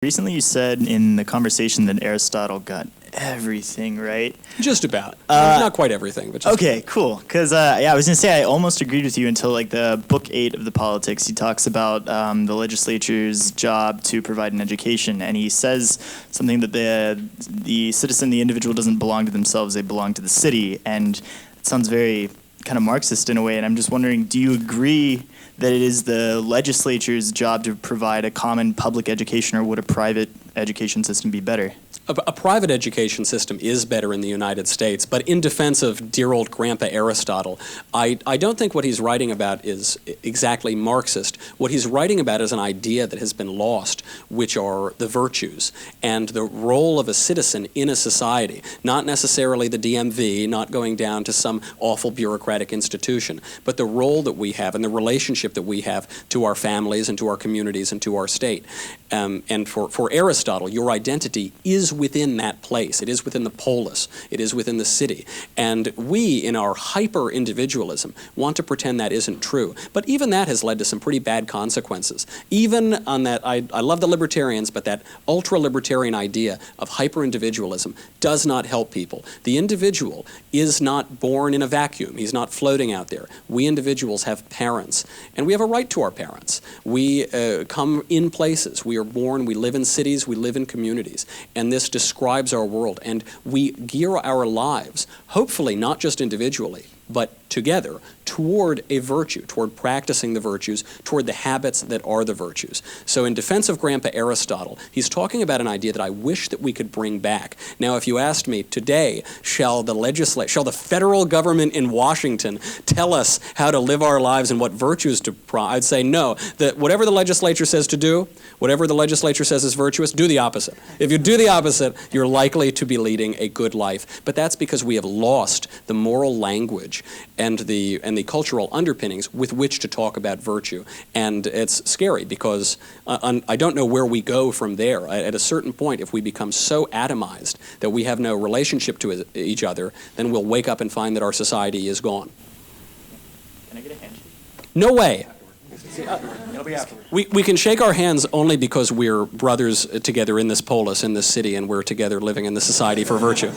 Recently, you said in the conversation that Aristotle got everything right. Just about. Not quite everything, but just Okay, cool. Because I was gonna say I almost agreed with you until like the book 8 of the Politics. He talks about the legislature's job to provide an education, and he says something that the citizen, the individual, doesn't belong to themselves; they belong to the city. And it sounds very kind of Marxist in a way. And I'm just wondering, do you agree that it is the legislature's job to provide a common public education, or would a private education system be better? A private education system is better in the United States, but in defense of dear old Grandpa Aristotle, I don't think what he's writing about is exactly Marxist. What he's writing about is an idea that has been lost, which are the virtues and the role of a citizen in a society, not necessarily the DMV, not going down to some awful bureaucratic institution, but the role that we have and the relationship that we have to our families and to our communities and to our state. And for Aristotle, your identity is within that place. It is within the polis. It is within the city. And we, in our hyper-individualism, want to pretend that isn't true. But even that has led to some pretty bad consequences. Even on that, I love the libertarians, but that ultra-libertarian idea of hyper-individualism does not help people. The individual is not born in a vacuum. He's not floating out there. We individuals have parents, and we have a right to our parents. We come in places. We are born, we live in cities, we live in communities, and this describes our world. And we gear our lives, hopefully not just individually, but together, toward a virtue, toward practicing the virtues, toward the habits that are the virtues. So in defense of Grandpa Aristotle, he's talking about an idea that I wish that we could bring back. Now, if you asked me today, shall the federal government in Washington tell us how to live our lives and what virtues to I'd say no. That whatever the legislature says to do, whatever the legislature says is virtuous, do the opposite. If you do the opposite, you're likely to be leading a good life. But that's because we have lost the moral language and the cultural underpinnings with which to talk about virtue. And it's scary because I don't know where we go from there. At a certain point, if we become so atomized that we have no relationship to each other, then we'll wake up and find that our society is gone. Can I get a handshake? No way. It'll be afterward. We can shake our hands only because we're brothers together in this polis, in this city, and we're together living in the society for virtue.